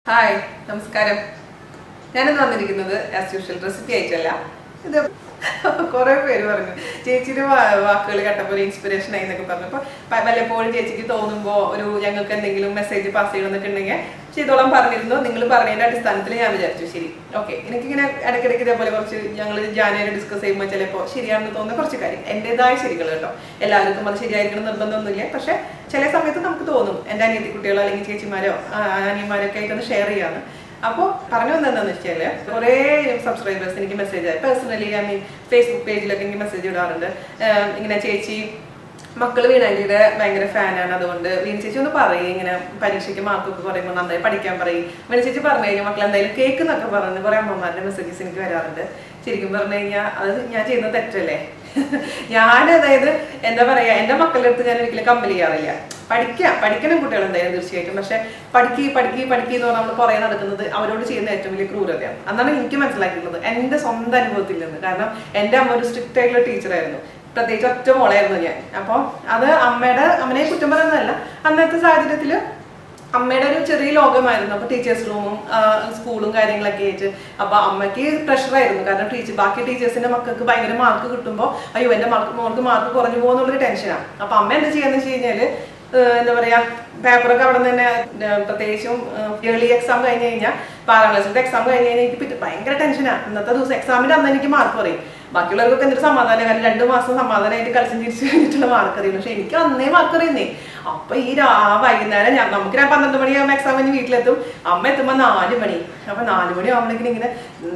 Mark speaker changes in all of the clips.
Speaker 1: Hi നമസ്കാരം. ഞാനിന്ന് വന്നിരിക്കുന്നത് ആസ് യൂഷ്വൽ റെസിപ്പി ആയിട്ടല്ല. ഇത് കുറേ പേര് പറഞ്ഞു ചേച്ചിയുടെ വാക്കുകൾ കേട്ടപ്പോൾ ഒരു ഇൻസ്പിറേഷൻ ആയി എന്നൊക്കെ പറഞ്ഞപ്പോൾ വല്ലപ്പോഴും ചേച്ചിക്ക് തോന്നുമ്പോൾ ഒരു ഞങ്ങൾക്ക് എന്തെങ്കിലും മെസ്സേജ് പാസ് ചെയ്യണമെന്നൊക്കെ ഉണ്ടെങ്കിൽ ചെയ്തോളം പറഞ്ഞിരുന്നു. നിങ്ങൾ പറഞ്ഞതിൻ്റെ അടിസ്ഥാനത്തിൽ ഞാൻ വിചാരിച്ചു ശരി ഓക്കെ. എനിക്കിങ്ങനെ ഇടയ്ക്കിടയ്ക്ക് ഇതേപോലെ കുറച്ച് ഞങ്ങൾ ജാനുവരി ഡിസ്കസ് ചെയ്യുമ്പോൾ ചിലപ്പോൾ ശരിയാണെന്ന് തോന്നുന്ന കുറച്ച് കാര്യം എൻ്റെതായ ശരികൾ കേട്ടോ. എല്ലാവർക്കും അത് ശരിയായിരിക്കണം നിർബന്ധമൊന്നുമില്ല. പക്ഷേ ചില സമയത്ത് നമുക്ക് തോന്നും എൻ്റെ അനിയത്തി കുട്ടികളോ അല്ലെങ്കിൽ ചേച്ചിമാരോ അനിയന്മാരൊക്കെ ആയിട്ടൊന്ന് ഷെയർ ചെയ്യാമെന്ന്. അപ്പോൾ പറഞ്ഞു വന്നതെന്താണെന്ന് വെച്ചാൽ കുറേ സബ്സ്ക്രൈബേഴ്സ് എനിക്ക് മെസ്സേജ് പേഴ്സണലി ഫേസ്ബുക്ക് പേജിലൊക്കെ എനിക്ക് മെസ്സേജ് ഇടാറുണ്ട്. ഇങ്ങനെ ചേച്ചി മക്കൾ വീണാൻറ്റിയുടെ ഭയങ്കര ഫാനാണ്, അതുകൊണ്ട് വീണ ചേച്ചി ഒന്ന് പറയും ഇങ്ങനെ പരീക്ഷയ്ക്ക് മാർക്കൊക്കെ പറയുമ്പോൾ നന്നായി പഠിക്കാൻ പറയും. വീണ ചേച്ചി പറഞ്ഞു കഴിഞ്ഞാൽ മക്കൾ എന്തായാലും കേക്ക് എന്നൊക്കെ പറഞ്ഞ് കുറേ അമ്മമാരുടെ മെസ്സേജസ് എനിക്ക് വരാറുണ്ട്. ശരിക്കും പറഞ്ഞു കഴിഞ്ഞാൽ അത് ഞാൻ ചെയ്യുന്നത് തെറ്റല്ലേ? ഞാൻ അതായത് എന്താ പറയുക, എൻ്റെ മക്കളുടെ അടുത്ത് ഞാൻ ഒരിക്കലും കമ്പൽ ചെയ്യാറില്ല. പഠിക്കണം കുട്ടികൾ എന്തായാലും തീർച്ചയായിട്ടും. പക്ഷെ പഠിക്കുക എന്ന് പറഞ്ഞാൽ നമ്മൾ പുറകെ നടക്കുന്നത് അവരോട് ചെയ്യുന്ന ഏറ്റവും വലിയ ക്രൂരതയാണ്. അന്നാണ് എനിക്ക് മനസ്സിലാക്കിയിട്ടുള്ളത് എൻ്റെ സ്വന്തം അനുഭവത്തിൽ നിന്ന്. കാരണം എൻ്റെ അമ്മ ഒരു സ്ട്രിക്റ്റ് ആയിട്ടുള്ള ടീച്ചറായിരുന്നു. പ്രത്യേകിച്ച് ഒറ്റ മോളായിരുന്നു ഞാൻ. അപ്പോൾ അത് അമ്മനെ കുറ്റം പറയുന്നതല്ല, അന്നത്തെ സാഹചര്യത്തിൽ അമ്മയുടെ ഒരു ചെറിയ ലോകമായിരുന്നു. അപ്പോൾ ടീച്ചേഴ്സ് റൂമും സ്കൂളും കാര്യങ്ങളൊക്കെ ആയിട്ട് അപ്പോൾ അമ്മയ്ക്ക് പ്രഷറായിരുന്നു. കാരണം ബാക്കി ടീച്ചേഴ്സിൻ്റെ മക്കൾക്ക് ഭയങ്കര മാർക്ക് കിട്ടുമ്പോൾ അയ്യോ എൻ്റെ മോൾക്ക് മാർക്ക് കുറഞ്ഞു പോകുന്നുള്ളൊരു ടെൻഷനാണ്. അപ്പോൾ അമ്മ എന്താ ചെയ്യാന്ന് വെച്ച് കഴിഞ്ഞാൽ എന്താ പറയുക, പേപ്പറൊക്കെ അവിടെ നിന്ന് തന്നെ പ്രത്യേകിച്ചും ഏർലി എക്സാം കഴിഞ്ഞ് കഴിഞ്ഞാൽ 6ാം ക്ലാസ്സിലത്തെ എക്സാം കഴിഞ്ഞ് കഴിഞ്ഞാൽ എനിക്ക് ഭയങ്കര ടെൻഷനാണ്. ഇന്നത്തെ ദിവസം എക്സാമിൻ്റെ അന്ന് എനിക്ക് മാർക്ക് പറയും. ബാക്കിയുള്ളവർക്കൊക്കെ എന്തൊരു സമാധാനം, കാരണം 2 മാസം സമാധാനമായിട്ട് കളിച്ചും തിരിച്ചു കഴിഞ്ഞിട്ടുള്ള മാർക്ക് അറിയുന്നു. പക്ഷെ എനിക്ക് അന്നേ മാർക്ക് അറിയുന്നേ. അപ്പൊ ഈ വൈകുന്നേരം നമുക്ക് 12 മണിയാകുമ്പോൾ എക്സാം കഴിഞ്ഞ് വീട്ടിലെത്തും. അമ്മ എത്തുമ്പോൾ 4 മണി. അപ്പൊ 4 മണി ആകുമ്പോഴേക്കും ഇങ്ങനെ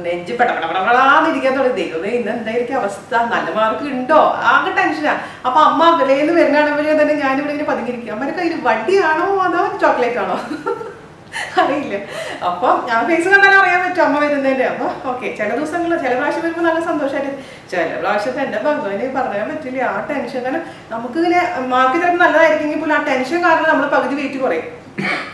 Speaker 1: നെഞ്ച് പെടപെടാന്നിരിക്കാൻ തുടങ്ങി. ദൈവമേ ഇന്ന് എന്തായിരിക്കും അവസ്ഥ, നല്ല മാർക്ക് ഉണ്ടോ, ആകെ ടെൻഷനാ. അപ്പൊ അമ്മ അകലേന്ന് വരുന്നതാണെങ്കിലും തന്നെ ഞാനിവിടെ ഇങ്ങനെ പതുങ്ങിയിരിക്കും. അമ്മയുടെ കയ്യിൽ വടിയാണോ അതോ ചോക്ലേറ്റ് ആണോ അറിയില്ല. അപ്പൊ ഞാൻ ഫേസ് കണ്ടാലും അറിയാൻ പറ്റും അമ്മ വരുന്നതിന്റെ. അപ്പൊ ഓക്കെ, ചില ദിവസങ്ങളിൽ ചില പ്രാവശ്യം വരുമ്പോൾ നല്ല സന്തോഷമായിട്ട്, ചില പ്രാവശ്യത്തെ എന്റെ ഭഗവാനെ പറയാൻ പറ്റില്ല ആ ടെൻഷൻ. കാരണം നമുക്ക് ഇങ്ങനെ മാർക്ക് ചിലപ്പോൾ നല്ലതായിരിക്കും പോലും ആ ടെൻഷൻ കാരണം നമ്മൾ പകുതി വെയിറ്റ് കുറയും.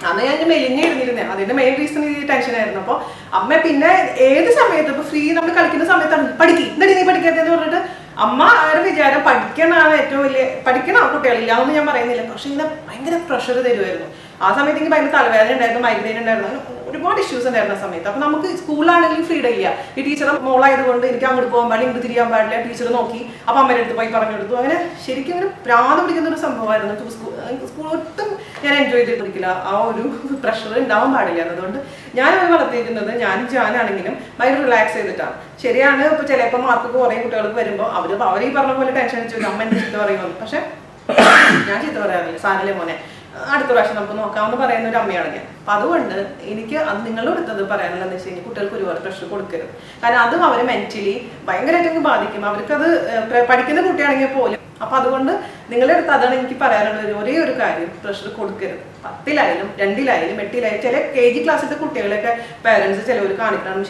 Speaker 1: അന്ന് ഞാൻ മെലിഞ്ഞിരുന്നിരുന്നേ. അതിന്റെ മെയിൻ റീസൺ ഈ ടെൻഷനായിരുന്നു. അപ്പോൾ അമ്മ പിന്നെ ഏത് സമയത്ത് ഇപ്പൊ ഫ്രീ നമ്മൾ കളിക്കുന്ന സമയത്താണ് എന്താ നീ പഠിക്കാത്തെന്ന് പറഞ്ഞിട്ട് അമ്മ അവരുടെ വിചാരം പഠിക്കണമാണ് ഏറ്റവും വലിയ, പഠിക്കണം കുട്ടികളില്ല അതൊന്നും ഞാൻ പറയുന്നില്ല. പക്ഷെ ഇങ്ങനെ ഭയങ്കര പ്രഷർ തരുമായിരുന്നു. ആ സമയത്ത് എനിക്ക് ഭയങ്കര തലവേദന ഉണ്ടായിരുന്നു, മൈഗ്രെയിൻ ഉണ്ടായിരുന്നു, ഒരുപാട് ഇഷ്യൂസ് ഉണ്ടായിരുന്നു ആ സമയത്ത്. അപ്പൊ നമുക്ക് സ്കൂളിലാണെങ്കിലും ഫ്രീഡം ഇല്ല. ഈ ടീച്ചർ മോളായതുകൊണ്ട് എനിക്ക് അങ്ങോട്ട് പോകാൻ പാടില്ല, ഇങ്ങോട്ട് തിരിയാൻ പാടില്ല. ടീച്ചർ നോക്കി അപ്പൊ അമ്മയുടെ അടുത്ത് പോയി പറഞ്ഞു കൊടുത്തു. അങ്ങനെ ശരിക്കും ഇങ്ങനെ പ്രാന്ത് പിടിക്കുന്ന ഒരു സംഭവമായിരുന്നു. സ്കൂൾ ഒട്ടും ഞാൻ എൻജോയ് ചെയ്തിട്ടിരിക്കില്ല. ആ ഒരു പ്രഷർ ഉണ്ടാവാൻ പാടില്ല. അതുകൊണ്ട് ഞാനത് വളർത്തിയിരിക്കുന്നത് ഞാനാണെങ്കിലും ഭയങ്കര റിലാക്സ് ചെയ്തിട്ടാണ്. ശരിയാണ്, ഇപ്പൊ ചിലപ്പോൾ മാർക്ക് കുറേ കുട്ടികൾക്ക് വരുമ്പോൾ അവർ ഈ പറഞ്ഞ പോലെ ടെൻഷൻ അടിച്ചു അമ്മ എന്നെ ചീത്ത പറയുമെന്ന്. പക്ഷെ ഞാൻ ചീത്ത പറയാറില്ല. സാധനല്ലേ മോനെ, അടുത്ത പ്രാവശ്യം നമുക്ക് നോക്കാമെന്ന് പറയുന്ന ഒരു അമ്മയാണ് ഞാൻ. അപ്പൊ അതുകൊണ്ട് എനിക്ക് അത് നിങ്ങളുടെ അടുത്തത് പറയാനുള്ളതെന്ന് വെച്ച് കഴിഞ്ഞാൽ കുട്ടികൾക്ക് ഒരുപാട് പ്രഷർ കൊടുക്കരുത്. കാരണം അതും അവരെ മെന്റലി ഭയങ്കരമായിട്ട് ബാധിക്കും. അവർക്കത് പഠിക്കുന്ന കുട്ടിയാണെങ്കിൽ പോലും. അപ്പൊ അതുകൊണ്ട് നിങ്ങളുടെ അടുത്ത് അതാണ് എനിക്ക് പറയാനുള്ളത്. ഒരേ ഒരു കാര്യം, പ്രഷർ കൊടുക്കരുത്. 10ലായാലും 2ലായാലും 8ലായാലും ചില KG ക്ലാസ്സിലത്തെ കുട്ടികളൊക്കെ പേരൻസ് ചിലവർ കാണിക്കണം.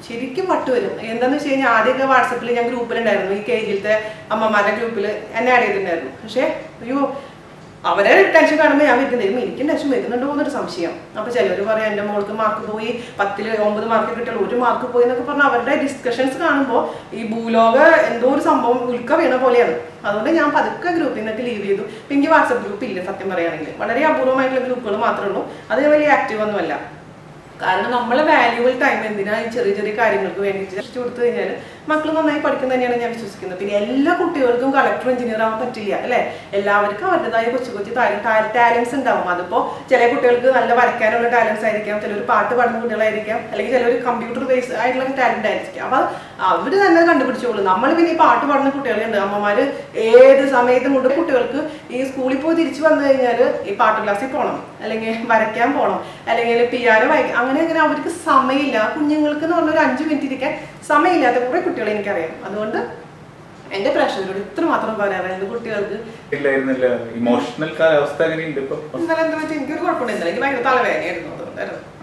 Speaker 1: ശരിക്കും വട്ടുവരും. എന്താണെന്ന് വെച്ച് കഴിഞ്ഞാൽ ആദ്യമൊക്കെ വാട്സപ്പിൽ ഞാൻ ഗ്രൂപ്പിലുണ്ടായിരുന്നു. ഈ KGയിലത്തെ അമ്മമാരുടെ ഗ്രൂപ്പിൽ എന്നെ ആഡ് ചെയ്തിട്ടുണ്ടായിരുന്നു. പക്ഷേ അയ്യോ അവരെ ടെൻഷൻ കാണുമ്പോൾ ഞാൻ വിൽക്കുന്നതായിരുന്നു എനിക്കും ടെൻഷൻ വരുന്നുണ്ടോ എന്നൊരു സംശയം. അപ്പൊ ചിലവർ പറയാം എൻ്റെ മോൾക്ക് മാർക്ക് പോയി, 10ൽ 9 മാർക്ക് കിട്ടിയാൽ 1 മാർക്ക് പോയി എന്നൊക്കെ പറഞ്ഞാൽ അവരുടെ ഡിസ്കഷൻസ് കാണുമ്പോൾ ഈ ഭൂലോക എന്തോ ഒരു സംഭവം ഉൽക്ക വീണ പോലെയാണ്. അതുകൊണ്ട് ഞാൻ പതുക്കെ ഗ്രൂപ്പിൽ നിന്നൊക്കെ ലീവ് ചെയ്തു. ഇപ്പം എനിക്ക് വാട്സപ്പ് ഗ്രൂപ്പ് ഇല്ല സത്യം പറയുകയാണെങ്കിൽ. വളരെ അപൂർവമായിട്ടുള്ള ഗ്രൂപ്പുകൾ മാത്രമേ ഉള്ളൂ. അത് വലിയ ആക്റ്റീവ് ഒന്നുമല്ല. കാരണം നമ്മളെ വാല്യൂബിൾ ടൈം എന്തിനാ ഈ ചെറിയ ചെറിയ കാര്യങ്ങൾക്ക് വേണ്ടി രക്ഷിച്ചു കൊടുത്തു കഴിഞ്ഞാൽ മക്കൾ നന്നായി പഠിക്കുന്ന തന്നെയാണ് ഞാൻ വിശ്വസിക്കുന്നത്. പിന്നെ എല്ലാ കുട്ടികൾക്കും കളക്ടർ എഞ്ചിനീയർ ആവാൻ പറ്റില്ല അല്ലേ? എല്ലാവർക്കും അവരുടേതായ കൊച്ചു ടാലൻസ് ഉണ്ടാവും. അതിപ്പോൾ ചില കുട്ടികൾക്ക് നല്ല വരയ്ക്കാനുള്ള ടാലൻസ് ആയിരിക്കാം, ചിലർ പാട്ട് പാടുന്ന കുട്ടികളായിരിക്കാം, അല്ലെങ്കിൽ ചിലർ കമ്പ്യൂട്ടർ ബേസ് ആയിട്ടുള്ള ടാലന്റ് ആയിരിക്കും. അപ്പൊ അവർ തന്നെ കണ്ടുപിടിച്ചോളൂ. നമ്മൾ പിന്നെ ഈ പാട്ട് പാടുന്ന കുട്ടികളുണ്ട്, അമ്മമാര് ഏത് സമയത്തും കൊണ്ട് കുട്ടികൾക്ക് ഈ സ്കൂളിൽ പോയി തിരിച്ചു വന്നു കഴിഞ്ഞാൽ ഈ പാട്ട് ക്ലാസ്സിൽ പോകണം, അല്ലെങ്കിൽ വരയ്ക്കാൻ പോകണം, അല്ലെങ്കിൽ പിയാനോ വായിക്കാം. അങ്ങനെ അവർക്ക് സമയമില്ല. കുഞ്ഞുങ്ങൾക്ക് എന്ന് പറഞ്ഞ ഒരു 5 മിനിറ്റ് ഇരിക്കാൻ സമയമില്ലാത്ത കുറെ കുട്ടികളെ എനിക്കറിയാം. അതുകൊണ്ട് എന്റെ പ്രേക്ഷകരോട് ഇത്ര മാത്രം പറയാറുണ്ട് കുട്ടികൾക്ക്
Speaker 2: ഇമോഷണൽ കാലാവസ്ഥ
Speaker 1: ഇന്നലെ എന്താ വെച്ചാൽ എനിക്കൊരു കുഴപ്പമുണ്ടായിരുന്നില്ല. എനിക്ക് ഭയങ്കര തലവേദനയായിരുന്നു.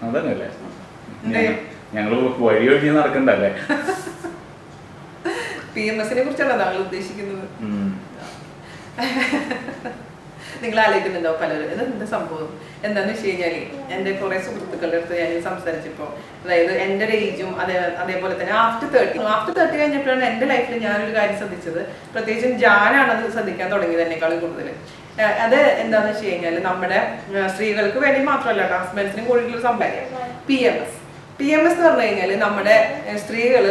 Speaker 2: അതല്ലേ ഞങ്ങള് വഴി ഒഴിഞ്ഞ് നടക്കണ്ടല്ലേ?
Speaker 1: PMSനെ കുറിച്ചാണ് താങ്കൾ ഉദ്ദേശിക്കുന്നത്? നിങ്ങൾ ആലോചിക്കുന്നുണ്ടോ പലരും ഇതെന്താ സംഭവം എന്താന്ന് വെച്ച് കഴിഞ്ഞാൽ എൻ്റെ കുറേ സുഹൃത്തുക്കളുടെ അടുത്ത് ഞാൻ സംസാരിച്ചപ്പോൾ, അതായത് എൻ്റെ ഒരു ഏജും അതേപോലെ തന്നെ ആഫ്റ്റർ 30 കഴിഞ്ഞപ്പോഴാണ് എൻ്റെ ലൈഫിൽ ഞാനൊരു കാര്യം ശ്രദ്ധിച്ചത്. പ്രത്യേകിച്ചും ഞാനാണത് ശ്രദ്ധിക്കാൻ തുടങ്ങിയത് എന്നെക്കാളും കൂടുതൽ. അത് എന്താന്ന് വെച്ച് കഴിഞ്ഞാൽ നമ്മുടെ സ്ത്രീകൾക്ക് വേണ്ടി മാത്രമല്ല, ഹസ്ബൻഡ്സിനും കൂടിയിട്ടുള്ള സംഭാവന. PMS എന്ന് പറഞ്ഞു കഴിഞ്ഞാൽ നമ്മുടെ സ്ത്രീകൾ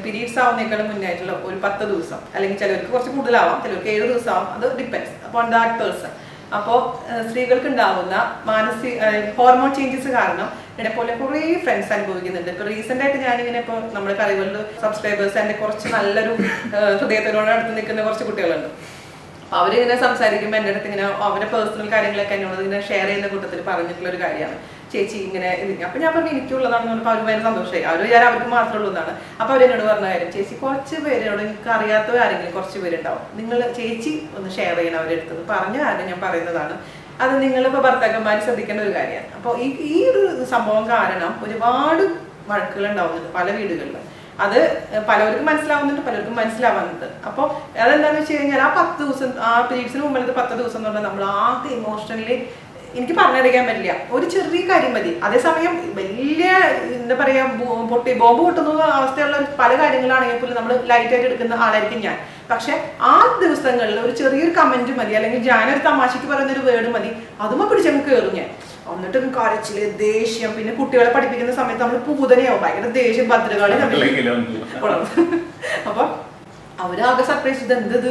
Speaker 1: പീരീഡ്സ് ആവുന്നേക്കാളും മുന്നായിട്ടുള്ള ഒരു 10 ദിവസം, അല്ലെങ്കിൽ ചിലർക്ക് കുറച്ച് കൂടുതലാവാം, ചിലർക്ക് 7 ദിവസം ആവാം, അത് ഡിപ്പെൻഡ്സ് അപ്പോൾ ദാറ്റ് പേഴ്സൺ. അപ്പോൾ സ്ത്രീകൾക്ക് ഉണ്ടാവുന്ന ഹോർമോൺ ചേഞ്ചസ് കാരണം എന്നെപ്പോലെ കുറേ ഫ്രണ്ട്സ് അനുഭവിക്കുന്നുണ്ട്. ഇപ്പോൾ റീസെൻ്റ് ആയിട്ട് ഞാനിങ്ങനെ ഇപ്പോൾ നമ്മുടെ കറികളിൽ സബ്സ്ക്രൈബേഴ്സ് എൻ്റെ കുറച്ച് നല്ലൊരു ഹൃദയത്തിനോട് അടുത്ത് നിൽക്കുന്ന കുറച്ച് കുട്ടികളുണ്ട്. അപ്പോൾ അവരിങ്ങനെ സംസാരിക്കുമ്പോൾ എൻ്റെ അടുത്ത് ഇങ്ങനെ അവരുടെ പേഴ്സണൽ കാര്യങ്ങളൊക്കെ എന്നോട് ഇങ്ങനെ ഷെയർ ചെയ്യുന്ന കൂട്ടത്തിൽ പറഞ്ഞിട്ടുള്ളൊരു കാര്യമാണ്, ചേച്ചി ഇങ്ങനെ ഇതിങ്ങനെ. അപ്പോൾ ഞാൻ പറഞ്ഞു എനിക്കുള്ളതാണെന്ന് പറഞ്ഞപ്പോൾ അവർ ഭയങ്കര സന്തോഷമായി. അവർ വിചാരം അവർക്ക് മാത്രമേ ഉള്ളതാണ്. അപ്പോൾ അവരെന്നോട് പറഞ്ഞ കാര്യം, ചേച്ചി കുറച്ച് പേരോട് എനിക്ക് അറിയാത്തവർ ആരെങ്കിലും കുറച്ച് പേരുണ്ടാവും, നിങ്ങൾ ചേച്ചി ഒന്ന് ഷെയർ ചെയ്യണം അവരുടെ അടുത്ത് പറഞ്ഞ കാര്യം ഞാൻ പറയുന്നതാണ്. അത് നിങ്ങളിപ്പോൾ ഭർത്താക്കന്മാർ ശ്രദ്ധിക്കേണ്ട ഒരു കാര്യമാണ്. അപ്പോൾ ഈ ഒരു സംഭവം കാരണം ഒരുപാട് വഴക്കുകൾ ഉണ്ടാവുന്നുണ്ട് പല വീടുകളിലും. അത് പലവർക്കും മനസ്സിലാവുന്നുണ്ട്, പലർക്കും മനസ്സിലാവുന്നുണ്ട്. അപ്പോൾ അതെന്താണെന്ന് വെച്ച് കഴിഞ്ഞാൽ ആ 10 ദിവസം, ആ പീരീഡ്സിന് മുമ്പിലത്തെ 10 ദിവസം എന്ന് പറഞ്ഞാൽ നമ്മൾ ആകെ ഇമോഷണലി എനിക്ക് പറഞ്ഞറിയിക്കാൻ പറ്റില്ല. ഒരു ചെറിയ കാര്യം മതി. അതേസമയം വലിയ എന്താ പറയുക ബോംബ് പൊട്ടുന്ന അവസ്ഥയുള്ള പല കാര്യങ്ങളാണെങ്കിൽ പോലും നമ്മൾ ലൈറ്റായിട്ട് എടുക്കുന്ന ആളായിരിക്കും ഞാൻ. പക്ഷെ ആ ദിവസങ്ങളിൽ ഒരു ചെറിയൊരു കമന്റ് മതി, അല്ലെങ്കിൽ ഞാനൊരു തമാശയ്ക്ക് പറയുന്നൊരു വേർഡ് മതി, അതുമ്പോൾ പിടിച്ചങ്ങ് കയറും ഞാൻ. എന്നിട്ട് കരച്ചില്, ദേഷ്യം, പിന്നെ കുട്ടികളെ പഠിപ്പിക്കുന്ന സമയത്ത് നമ്മൾ പൂതനയാവും, ഭയങ്കര ദേഷ്യം, ഭദ്രകാളി. അപ്പൊ അവരാകെ സർപ്രൈസ് ചെയ്ത് എന്തത്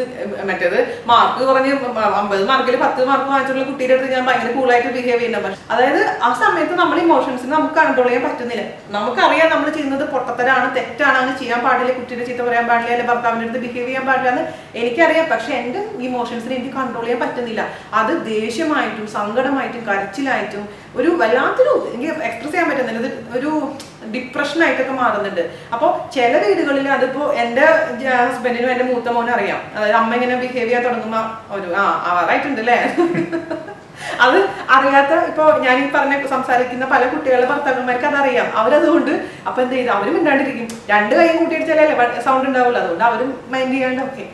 Speaker 1: മറ്റേത് മാർക്ക് കുറഞ്ഞ് 50 മാർക്കിൽ 10 മാർക്ക് വാങ്ങിച്ചുള്ള കുട്ടിയുടെ അടുത്ത് ഞാൻ ഭയങ്കര കൂളായിട്ട് ബിഹേവ് ചെയ്യുന്ന. അതായത് ആ സമയത്ത് നമ്മൾ ഇമോഷൻസിന് നമുക്ക് കൺട്രോൾ ചെയ്യാൻ പറ്റുന്നില്ല. നമുക്കറിയാം നമ്മൾ ചെയ്യുന്നത് പൊട്ടത്തരാണ്, തെറ്റാണ്, അങ്ങനെ ചെയ്യാൻ പാടില്ല, കുട്ടിയുടെ ചീത്ത പറയാൻ പാടില്ല, അല്ലെങ്കിൽ ഭർത്താവിൻ്റെ അടുത്ത് ബിഹേവ് ചെയ്യാൻ പാടില്ല എന്ന് എനിക്കറിയാം. പക്ഷെ എൻ്റെ ഇമോഷൻസിനെ എനിക്ക് കൺട്രോൾ ചെയ്യാൻ പറ്റുന്നില്ല. അത് ദേഷ്യമായിട്ടും സങ്കടമായിട്ടും കരച്ചിലായിട്ടും ഒരു വല്ലാത്തൊരു എനിക്ക് എക്സ്പ്രസ് ചെയ്യാൻ പറ്റുന്നില്ല, ഒരു ഡിപ്രഷനായിട്ടൊക്കെ മാറുന്നുണ്ട്. അപ്പോൾ ചില വീടുകളിൽ അതിപ്പോൾ എൻ്റെ ഹസ്ബൻഡിനും എൻ്റെ മൂത്ത മോനും അറിയാം. അതായത് അമ്മ ഇങ്ങനെ ബിഹേവ് ചെയ്യാൻ തുടങ്ങുമ്പോൾ ഒരു ആവാറായിട്ടുണ്ട് അല്ലേ അത് അറിയാത്ത ഇപ്പോൾ ഞാൻ ഈ പറഞ്ഞ സംസാരിക്കുന്ന പല കുട്ടികളുടെ ഭർത്താക്കന്മാർക്ക് അതറിയാം. അവരതുകൊണ്ട് അപ്പൊ എന്ത് ചെയ്തു, അവരും മിണ്ടാണ്ടിരിക്കും. 2 കൈയും കൂട്ടിയിടിച്ചാലല്ലേ സൗണ്ട് ഉണ്ടാവില്ല. അതുകൊണ്ട് അവരും മൈൻഡ് ചെയ്യാണ്ട് ഓക്കെ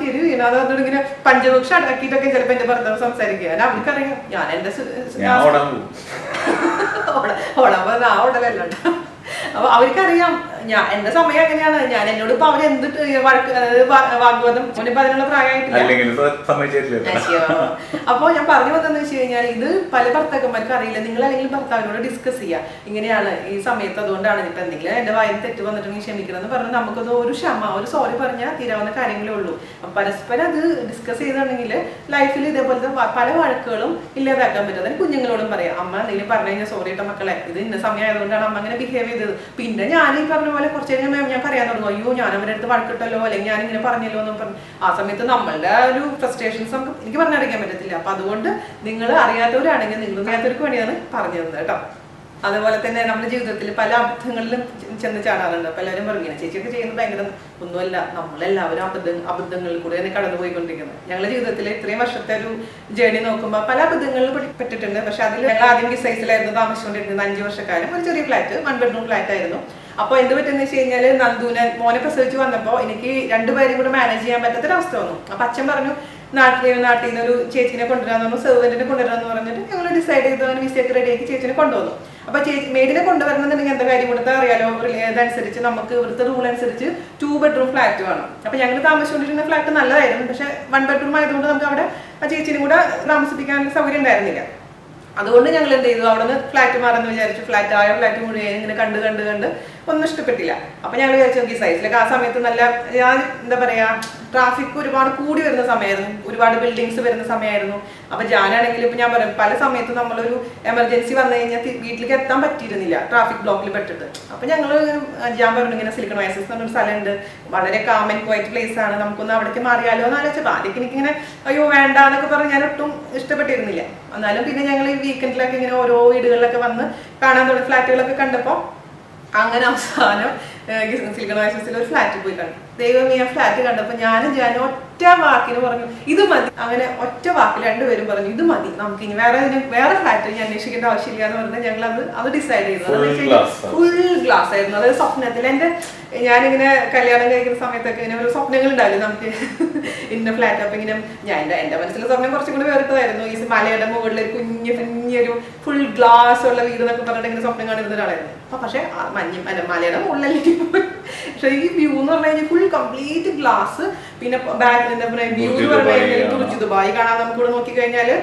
Speaker 1: ശരി വീണു അത് അതുകൊണ്ട് ഇങ്ങനെ പഞ്ചപക്ഷം അടക്കിയിട്ടൊക്കെ ചിലപ്പോൾ എൻ്റെ ഭർത്താവ് സംസാരിക്കുക. അവർക്കറിയാം ഞാൻ എൻ്റെ ഓടലല്ലോ. അപ്പൊ അവർക്കറിയാം ഞാൻ എന്റെ സമയം എങ്ങനെയാണ്, ഞാൻ എന്നോട് ഇപ്പൊ അവരെന്ത് വാഗ്വാദം ഇപ്പൊ അതിനുള്ള പ്രായമായിട്ടില്ല. അപ്പൊ ഞാൻ പറഞ്ഞു വന്നതെന്ന് വെച്ച് കഴിഞ്ഞാൽ ഇത് പല ഭർത്താക്കന്മാർക്ക് അറിയില്ല. നിങ്ങൾ അല്ലെങ്കിൽ ഭർത്താവിനോട് ഡിസ്കസ് ചെയ്യുക, ഇങ്ങനെയാണ് ഈ സമയത്ത്, അതുകൊണ്ടാണ് ഇപ്പൊ എന്തെങ്കിലും എന്റെ വായിൽ തെറ്റ് വന്നിട്ടുണ്ടെങ്കിൽ ക്ഷമിക്കണമെന്ന് പറഞ്ഞ് നമുക്കത് ഒരു ക്ഷമ, ഒരു സോറി പറഞ്ഞാൽ തീരാവുന്ന കാര്യങ്ങളേ ഉള്ളൂ. പരസ്പരം അത് ഡിസ്കസ് ചെയ്തിട്ടുണ്ടെങ്കിൽ ലൈഫിൽ ഇതേപോലത്തെ പല വഴക്കുകളും ഇല്ലാതാക്കാൻ പറ്റും. അതിന് കുഞ്ഞുങ്ങളോടും പറയാം, അമ്മ എന്തെങ്കിലും പറഞ്ഞു കഴിഞ്ഞാൽ സോറി ഇട്ട മക്കളെ, ഇത് ഇന്ന സമയം ആയതുകൊണ്ടാണ് അമ്മ അങ്ങനെ ബിഹേവ് ചെയ്തത്. പിന്നെ ഞാൻ ഈ പറഞ്ഞ പോലെ കുറച്ച് കഴിഞ്ഞാൽ ഞാൻ പറയാൻ തുടങ്ങും, അയ്യോ ഞാൻ അവരുടെ അടുത്ത് വഴക്കിട്ടല്ലോ, അല്ലെങ്കിൽ ഞാൻ ഇങ്ങനെ പറഞ്ഞല്ലോ എന്ന് പറഞ്ഞു. ആ സമയത്ത് നമ്മളുടെ ഒരു ഫ്രസ്ട്രേഷൻസ് നമുക്ക് എനിക്ക് പറഞ്ഞറിയിക്കാൻ പറ്റത്തില്ല. അപ്പൊ അതുകൊണ്ട് നിങ്ങൾ അറിയാത്തവരാണെങ്കിൽ നിങ്ങൾ അറിയാത്തവർക്ക് വേണ്ടിയാണ് പറഞ്ഞു തന്നത് കേട്ടോ. അതുപോലെ തന്നെ നമ്മുടെ ജീവിതത്തിൽ പല അബദ്ധങ്ങളിലും ചെന്ന് ചാടാറുണ്ട്. അപ്പൊ എല്ലാവരും പറഞ്ഞു ചേച്ചിയൊക്കെ ചെയ്യുന്നത് ഭയങ്കര ഒന്നുമല്ല, നമ്മളെല്ലാവരും അബദ്ധങ്ങളിൽ കൂടെ തന്നെ കടന്നുപോയിക്കൊണ്ടിരിക്കുന്നത്. ഞങ്ങളുടെ ജീവിതത്തിൽ ഇത്രയും വർഷത്തെ ഒരു ജേർണി നോക്കുമ്പോൾ പല അബദ്ധങ്ങളിൽ പെട്ടിട്ടുണ്ട്. പക്ഷെ അതിൽ ഞങ്ങൾ ആദ്യം ഗിസൈസിലായിരുന്നു താമസിച്ചുകൊണ്ടിരുന്നത് 5 വർഷക്കാലം. ഒരു ചെറിയ ഫ്ലാറ്റ്, 1 ബെഡ്റൂം ഫ്ലാറ്റ് ആയിരുന്നു. അപ്പൊ എന്ത് പറ്റുന്ന വെച്ച് കഴിഞ്ഞാൽ മോനെ പ്രസവിച്ച് വന്നപ്പോൾ എനിക്ക് 2 പേരും കൂടെ മാനേജ് ചെയ്യാൻ പറ്റാത്തൊരവസ്ഥ വന്നു. അപ്പൊ അച്ഛൻ പറഞ്ഞു നാട്ടിൽ നിന്ന് ഒരു ചേച്ചിനെ കൊണ്ടുവരാന്ന് പറഞ്ഞു, സെർവന്റിനെ കൊണ്ടുവരാന്ന് പറഞ്ഞിട്ട് ഞങ്ങൾ ഡിസൈഡ് ചെയ്തു. അങ്ങനെ വിസയൊക്കെ റെഡിയാക്കി ചേച്ചിനെ കൊണ്ടുവന്നു. അപ്പൊ മെയ്ഡിനെ കൊണ്ടുവരണമെന്നുണ്ടെങ്കിൽ എന്താ കാര്യം ഇവിടുത്തെ അറിയാലോ, ഇതനുസരിച്ച് നമുക്ക് ഇവിടുത്തെ റൂൾ അനുസരിച്ച് 2 ബെഡ്റൂം ഫ്ലാറ്റ് വേണം. അപ്പൊ ഞങ്ങൾ താമസിച്ചുകൊണ്ടിരുന്ന ഫ്ലാറ്റ് നല്ലതായിരുന്നു, പക്ഷെ 1 ബെഡ്റൂം ആയതുകൊണ്ട് നമുക്ക് അവിടെ ആ ചേച്ചിനും കൂടെ താമസിപ്പിക്കാനുള്ള സൗകര്യം ഉണ്ടായിരുന്നില്ല. അതുകൊണ്ട് ഞങ്ങൾ എന്ത് ചെയ്തു, അവിടെ നിന്ന് ഫ്ലാറ്റ് മാറാന്ന് വിചാരിച്ചു. ഫ്ലാറ്റ് മുഴുവൻ ഇങ്ങനെ കണ്ട് ഒന്നും ഇഷ്ടപ്പെട്ടില്ല. അപ്പൊ ഞങ്ങൾ വിചാരിച്ചു നോക്കി സൈസിലൊക്കെ ആ സമയത്ത് നല്ല എന്താ പറയാ ട്രാഫിക് ഒരുപാട് കൂടി വരുന്ന സമയമായിരുന്നു, ഒരുപാട് ബിൽഡിങ്സ് വരുന്ന സമയമായിരുന്നു. അപ്പൊ ഞാനാണെങ്കിലും ഇപ്പൊ ഞാൻ പറയും പല സമയത്തും നമ്മളൊരു എമർജൻസി വന്നു കഴിഞ്ഞാൽ വീട്ടിലേക്ക് എത്താൻ പറ്റിയിരുന്നില്ല, ട്രാഫിക് ബ്ലോക്കിൽ പെട്ടിട്ട്. അപ്പൊ ഞങ്ങൾ ഞാൻ പറഞ്ഞു ഇങ്ങനെ സിലിക്കൺ വയസസ് എന്ന് പറഞ്ഞൊരു സ്ഥലമുണ്ട്, വളരെ കാം ആൻഡ് ക്വയറ്റ് പ്ലേസ് ആണ്, നമുക്കൊന്ന് അവിടേക്ക് മാറിയാലോ എന്ന് ആലോചിച്ചപ്പോൾ ആദ്യമൊക്കെ എനിക്കിങ്ങനെ അയ്യോ വേണ്ട എന്നൊക്കെ പറഞ്ഞ് ഞാൻ ഒട്ടും ഇഷ്ടപ്പെട്ടിരുന്നില്ല. എന്നാലും പിന്നെ ഞങ്ങൾ ഈ വീക്കെൻഡിലൊക്കെ ഇങ്ങനെ ഓരോ വീടുകളിലൊക്കെ വന്ന് കാണാൻ തുടങ്ങി, ഫ്ലാറ്റുകളൊക്കെ കണ്ടപ്പോൾ അങ്ങനെ അവസാനം സിലിക്കൺ വയസസിൽ ഒരു ഫ്ലാറ്റിൽ പോയി കണ്ടു. ദൈവമേ ആ ഫ്ലാറ്റ് കണ്ടപ്പോൾ ഞാനും ഒറ്റ വാക്കിന് പറഞ്ഞു ഇത് മതി. അങ്ങനെ ഒറ്റ വാക്കിൽ 2 പേരും പറഞ്ഞു ഇത് മതി, നമുക്ക് ഇനി വേറെ ഫ്ലാറ്റ് ഞാൻ അന്വേഷിക്കേണ്ട ആവശ്യമില്ല എന്ന് പറഞ്ഞാൽ ഞങ്ങൾ അത് ഡിസൈഡ് ചെയ്തു. ഫുൾ ഗ്ലാസ് ആയിരുന്നു. അതായത് സ്വപ്നത്തിൽ ഞാനിങ്ങനെ കല്യാണം കഴിക്കുന്ന സമയത്തൊക്കെ ഇങ്ങനെ ഒരു സ്വപ്നങ്ങൾ ഉണ്ടാവില്ലേ നമുക്ക് ഇന്ന ഫ്ലാറ്റ്. അപ്പൊ ഇങ്ങനെ എന്റെ മനസ്സിലെ സ്വപ്നം കുറച്ചും കൂടി വേറിട്ടതായിരുന്നു. ഈ മലയുടെ മുകളിൽ ഒരു കുഞ്ഞൊരു ഫുൾ ഗ്ലാസ് ഉള്ള വീട് എന്നൊക്കെ പറഞ്ഞിട്ട് ഇങ്ങനെ സ്വപ്നം കാണുന്ന ഒരാളായിരുന്നു. അപ്പൊ പക്ഷെ മലയുടെ മുകളിലേക്ക് പക്ഷെ ഈ വ്യൂ എന്ന് പറഞ്ഞു കഴിഞ്ഞാൽ ഫുൾ കംപ്ലീറ്റ് ഗ്ലാസ്. പിന്നെ ബാക്ക് എന്താ പറയുക വ്യൂ എന്ന് പറഞ്ഞു കഴിഞ്ഞാൽ തുറച്ചു ദുബായ് കാണാൻ നമുക്ക് ഇവിടെ നോക്കിക്കഴിഞ്ഞാല്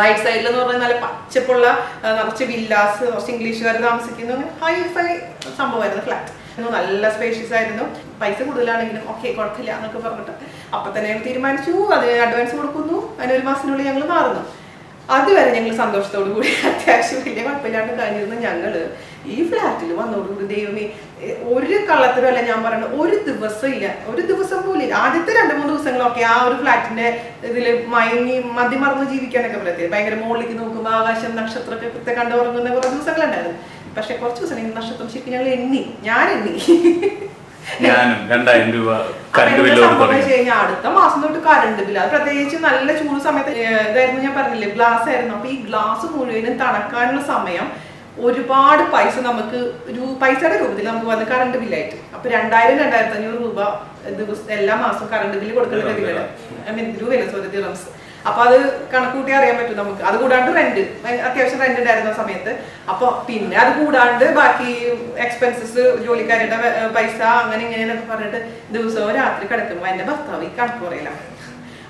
Speaker 1: റൈറ്റ് സൈഡിൽ എന്ന് പറഞ്ഞാൽ നല്ല പച്ചപ്പുള്ള നിറച്ച് വില്ലാസ്, കുറച്ച് ഇംഗ്ലീഷുകാർ താമസിക്കുന്ന ഹൈഫൈ സംഭവമായിരുന്നു ഫ്ലാറ്റ്. നല്ല സ്പേഷ്യസ് ആയിരുന്നു. പൈസ കൂടുതലാണെങ്കിലും ഓക്കെ കുഴപ്പമില്ല എന്നൊക്കെ പറഞ്ഞിട്ട് അപ്പൊ തന്നെ ഞങ്ങൾ തീരുമാനിച്ചു. അതിന് അഡ്വാൻസ് കൊടുക്കുന്നു, അതിന് 1 മാസത്തിനുള്ളിൽ ഞങ്ങൾ മാറുന്നു. അതുവരെ ഞങ്ങൾ സന്തോഷത്തോടു കൂടി അത്യാവശ്യം വലിയ കുഴപ്പമില്ലാണ്ട് കഴിഞ്ഞിരുന്ന ഞങ്ങള് ഈ ഫ്ലാറ്റിൽ വന്നതോടുകൂടി ദൈവമേ ഒരു കള്ളത്തിലല്ല ഞാൻ പറയുന്നത്, ഒരു ദിവസം ഇല്ല, ഒരു ദിവസം പോലും ഇല്ല. ആദ്യത്തെ 2-3 ദിവസങ്ങളൊക്കെ ആ ഒരു ഫ്ലാറ്റിന്റെ ഇതില് മതിമറന്ന് ജീവിക്കാനൊക്കെ പറ്റത്തില്ല. ഭയങ്കര മുകളിലേക്ക് നോക്കുമ്പോൾ ആകാശം നക്ഷത്രമൊക്കെ കണ്ടു ഉറങ്ങുന്ന കുറെ ദിവസങ്ങളുണ്ടായിരുന്നു. പക്ഷെ കുറച്ച് ദിവസം നക്ഷത്രം ശരിക്കും ഞങ്ങൾ ഞാൻ എണ്ണി
Speaker 2: 2000 രൂപ
Speaker 1: അടുത്ത മാസം തൊട്ട് കറണ്ട് ബില്ല്. അത് പ്രത്യേകിച്ച് നല്ല ചൂട് സമയത്ത് ഇതായിരുന്നു, ഞാൻ പറഞ്ഞില്ലേ ഗ്ലാസ് ആയിരുന്നു. അപ്പൊ ഈ ഗ്ലാസ് മുഴുവനും തണക്കാനുള്ള സമയം ഒരുപാട് പൈസ നമുക്ക് പൈസയുടെ രൂപത്തിൽ നമുക്ക് വന്ന് കറണ്ട് ബില്ലായിട്ട്. അപ്പൊ 2000-2500 രൂപ ദിവസം എല്ലാ മാസവും കറണ്ട് ബില്ല് കൊടുക്കുന്ന ഗതികള്. രൂപയല്ല, സോറി, ദിറംസ്. അപ്പൊ അത് കണക്കൂട്ടി അറിയാൻ പറ്റും നമുക്ക്. അത് കൂടാണ്ട് റെന്റ്, അത്യാവശ്യം റെന്റ് ഉണ്ടായിരുന്ന സമയത്ത്. അപ്പൊ പിന്നെ അത് കൂടാണ്ട് ബാക്കി എക്സ്പെൻസസ്, ജോലിക്കാരുടെ പൈസ, അങ്ങനെ ഇങ്ങനെയൊക്കെ പറഞ്ഞിട്ട് ദിവസവും രാത്രി കിടക്കുമ്പോ എന്റെ ഭർത്താവ് ഈ കണക്ക് പറയില്ല.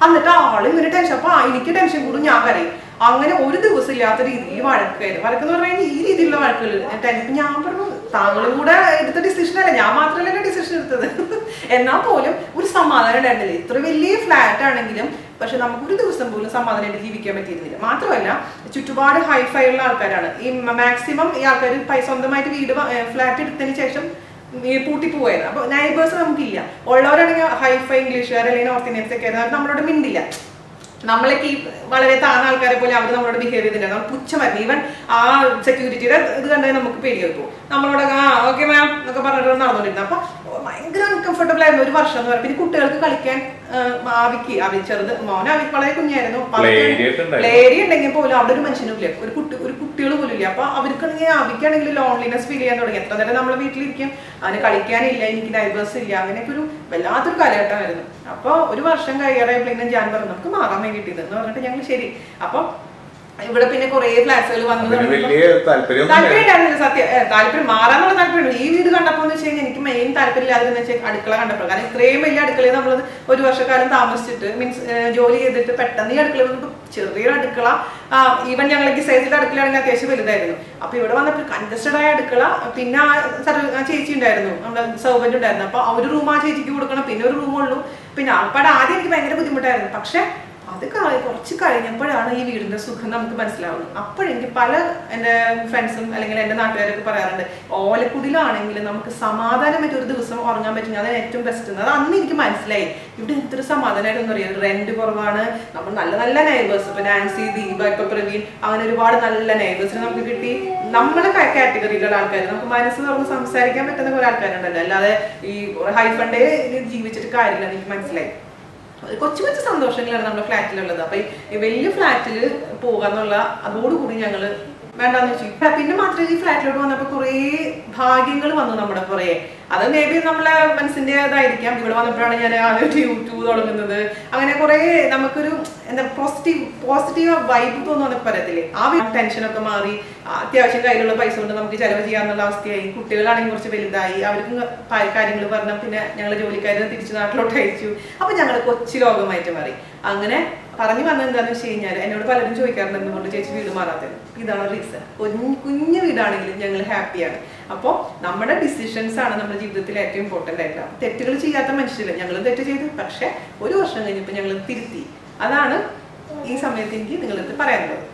Speaker 1: എന്നിട്ട് ആള് ഇങ്ങനെ ടെൻഷൻ. അപ്പൊ എനിക്ക് ടെൻഷൻ കൂടും, ഞാൻ കരയും. അങ്ങനെ ഒരു ദിവസം ഇല്ലാത്ത രീതിയിൽ വഴക്കായിരുന്നു. വഴക്കെന്ന് പറഞ്ഞു കഴിഞ്ഞാൽ ഈ രീതിയിലുള്ള വഴക്കുകൾ. ഞാൻ പറഞ്ഞു താങ്കളും കൂടെ എടുത്ത ഡിസിഷൻ അല്ല, ഞാൻ മാത്രമല്ല ഡിസിഷൻ എടുത്തത്. എന്നാൽ പോലും ഒരു സമാധാനം ഉണ്ടായിരുന്നില്ല. ഇത്ര വലിയ ഫ്ലാറ്റ് ആണെങ്കിലും പക്ഷെ നമുക്കൊരു ദിവസം പോലും സമാധാനമായിട്ട് ജീവിക്കാൻ പറ്റിയിരുന്നില്ല. മാത്രമല്ല ചുറ്റുപാട് ഹൈഫൈ ഉള്ള ആൾക്കാരാണ്. ഈ മാക്സിമം ഈ ആൾക്കാർ സ്വന്തമായിട്ട് വീട് ഫ്ലാറ്റ് എടുത്തതിന് ശേഷം പൂട്ടി പോയത്. അപ്പൊ നൈബേഴ്സ് നമുക്കില്ല. ഉള്ളവരാണെങ്കിൽ ഹൈഫൈ ഇംഗ്ലീഷുകാർ അല്ലെങ്കിൽ നോർത്ത് ഇന്ത്യൻസ് ഒക്കെ ആയിരുന്നു. നമ്മളോട് മിണ്ടില്ല. നമ്മളൊക്കെ ഈ വളരെ താഴ്ന്ന ആൾക്കാരെ പോലെ അവർ നമ്മളോട് ബിഹേവ് ചെയ്തിട്ടുണ്ടായിരുന്നു. നമ്മൾ പുച്ഛമായിരുന്നു. ഈവൻ ആ സെക്യൂരിറ്റിയുടെ ഇത് കണ്ടാൽ നമുക്ക് പേടിയായി പോകും. നമ്മളോട് ഓക്കെ മാം എന്നൊക്കെ പറഞ്ഞിട്ട് നടന്നുകൊണ്ടിരുന്നത്. അപ്പൊ ഭയങ്കര അൺകംഫർട്ടബിൾ ആയിരുന്നു 1 വർഷം എന്ന് പറയുന്നത്. പിന്നെ കുട്ടികൾക്ക് കളിക്കാൻ ആവി ചെറുത് മോനെ വളരെ കുഞ്ഞായിരുന്നു. പ്ലേരി ഉണ്ടെങ്കിൽ പോലും അവിടെ ഒരു മനുഷ്യനും ഇല്ല, ഒരു കുട്ടികൾ പോലും ഇല്ല. അപ്പൊ അവർക്കാണെങ്കിൽ ആവിക്കാണെങ്കിൽ ലോൺലിനെസ് ഫീൽ ചെയ്യാൻ തുടങ്ങി. എത്ര നേരം നമ്മളെ വീട്ടിലിരിക്കും, അതിന് കളിക്കാനില്ല, എനിക്ക് നൈബേഴ്സ് ഇല്ല. അങ്ങനെയൊക്കെ ഒരു വല്ലാത്തൊരു കാലഘട്ടമായിരുന്നു. അപ്പൊ 1 വർഷം കഴിയാറായപ്പോഴേക്കും ഞാൻ പറഞ്ഞു നമുക്ക് മാറാൻ വേണ്ടിയിട്ട് എന്ന് പറഞ്ഞിട്ട് ഞങ്ങൾ ശരി. അപ്പൊ ഇവിടെ പിന്നെ കുറെ ഫ്ലാറ്റ്സുകൾ വന്നു. താല്പര്യം താല്പര്യം മാറാന്നുള്ള താല്പര്യം. ഈ വീട് കണ്ടപ്പോ എന്ന് വെച്ച് കഴിഞ്ഞാൽ എനിക്ക് മെയിൻ താല്പര്യം ഇല്ലാതെന്ന് വെച്ചാൽ അടുക്കള കണ്ടപ്പോൾ. കാരണം ഇത്രയും വലിയ അടുക്കളയിൽ നമ്മൾ 1 വർഷക്കാലം താമസിച്ചിട്ട് മീൻസ് ജോലി ചെയ്തിട്ട് പെട്ടെന്ന് ഈ അടുക്കള വന്നപ്പോൾ ചെറിയൊരു അടുക്കള. ഈവൻ ഞങ്ങൾക്ക് സൈസിന്റെ അടുക്കളയാണെങ്കിൽ അത്യാവശ്യം വലുതായിരുന്നു. അപ്പൊ ഇവിടെ വന്നപ്പോൾ കൺജസ്റ്റഡ് ആയ അടുക്കള. പിന്നെ ആ ചേച്ചി ഉണ്ടായിരുന്നു, നമ്മുടെ സെർവന്റ് ഉണ്ടായിരുന്നു. അപ്പൊ ഒരു റൂം ആ ചേച്ചിക്ക് കൊടുക്കണം, പിന്നെ ഒരു റൂമുള്ളൂ. പിന്നെ ആൾപ്പാട് ആദ്യം എനിക്ക് ഭയങ്കര ബുദ്ധിമുട്ടായിരുന്നു. പക്ഷെ അത് കുറച്ച് കഴിഞ്ഞപ്പോഴാണ് ഈ വീടിന്റെ സുഖം നമുക്ക് മനസ്സിലാവുന്നത്. അപ്പോഴെനിക്ക് പല എൻ്റെ ഫ്രണ്ട്സും അല്ലെങ്കിൽ എൻ്റെ നാട്ടുകാരൊക്കെ പറയാറുണ്ട് ഓലക്കുടിലാണെങ്കിൽ നമുക്ക് സമാധാനമായിട്ട് ഒരു ദിവസം ഉറങ്ങാൻ പറ്റും, അതാണ് ഏറ്റവും ബെസ്റ്റ്. അത് അന്ന് എനിക്ക് മനസ്സിലായി ഇവിടെ എന്തൊരു സമാധാനമായിട്ടൊന്നും അറിയാം. റെന്റ് കുറവാണ്, നമ്മൾ നല്ല നല്ല നൈബേഴ്സ്, ഇപ്പൊ നാൻസി, ദീപ, ഇപ്പൊ പ്രവീൺ, അങ്ങനെ ഒരുപാട് നല്ല നൈബേഴ്സിന് നമുക്ക് കിട്ടി. നമ്മളെ കാറ്റഗറിയിലുള്ള ആൾക്കാർ, നമുക്ക് മനസ്സ് തുറന്ന് സംസാരിക്കാൻ പറ്റുന്ന കുറെ ആൾക്കാരുണ്ടല്ലോ. അല്ലാതെ ഈ ഹൈഫണ്ടേ ജീവിച്ചിട്ട് കാര്യമില്ല എനിക്ക് മനസ്സിലായി. കൊച്ചു കൊച്ചു സന്തോഷങ്ങളാണ് നമ്മുടെ ഫ്ലാറ്റിലുള്ളത്. അപ്പൊ ഈ വലിയ ഫ്ലാറ്റിൽ പോകാന്നുള്ള അതോടുകൂടി ഞങ്ങള് വേണ്ടാന്ന് വെച്ചു. പിന്നെ മാത്രമല്ല ഈ ഫ്ലാറ്റിലോട്ട് വന്നപ്പോ കുറെ ഭാഗ്യങ്ങൾ വന്നു നമ്മുടെ കുറെ. അത് മേ ബി നമ്മളെ മനസ്സിൻ്റെതായിരിക്കാം. ഇവിടെ വന്നപ്പോഴാണ് ഞാൻ ആദ്യമായിട്ട് യൂട്യൂബ് തുടങ്ങുന്നത്. അങ്ങനെ കുറെ നമുക്കൊരു എന്താ പോസിറ്റീവ് വൈബ് തോന്നുന്നൊക്കെ പറയത്തില്ലേ, ആ ടെൻഷനൊക്കെ മാറി. അത്യാവശ്യം കയ്യിലുള്ള പൈസ കൊണ്ട് നമുക്ക് ചെലവ് ചെയ്യാന്നുള്ള അവസ്ഥയായി. കുട്ടികളാണെങ്കിൽ കുറച്ച് വലുതായി, അവർക്ക് കാര്യങ്ങൾ പറഞ്ഞാൽ പിന്നെ ഞങ്ങൾ ജോലിക്കാരെ തിരിച്ചു നാട്ടിലോട്ട് അയച്ചു. അപ്പൊ ഞങ്ങൾ കൊച്ചു ലോകമായിട്ട് മാറി. അങ്ങനെ പറഞ്ഞു വന്നത് എന്താണെന്ന് വെച്ച് കഴിഞ്ഞാൽ എന്നോട് പലരും ചോദിക്കാറുണ്ട് എന്തുകൊണ്ട് ചേച്ചി വീട് മാറാത്തത്. ഇതാണ് റീസൺ. കുഞ്ഞു വീടാണെങ്കിലും ഞങ്ങൾ ഹാപ്പിയാണ്. അപ്പോൾ നമ്മുടെ ഡിസിഷൻസ് ആണ് നമ്മുടെ ജീവിതത്തിൽ ഏറ്റവും ഇമ്പോർട്ടൻ്റ് ആയിട്ട്. തെറ്റുകൾ ചെയ്യാത്ത മനുഷ്യരില്ല, ഞങ്ങൾ തെറ്റ് ചെയ്തു. പക്ഷെ 1 വർഷം കഴിഞ്ഞപ്പോൾ ഞങ്ങൾ തിരുത്തി. അതാണ് ഈ സമയത്ത് എനിക്ക് നിങ്ങളടുത്ത് പറയാനുള്ളത്.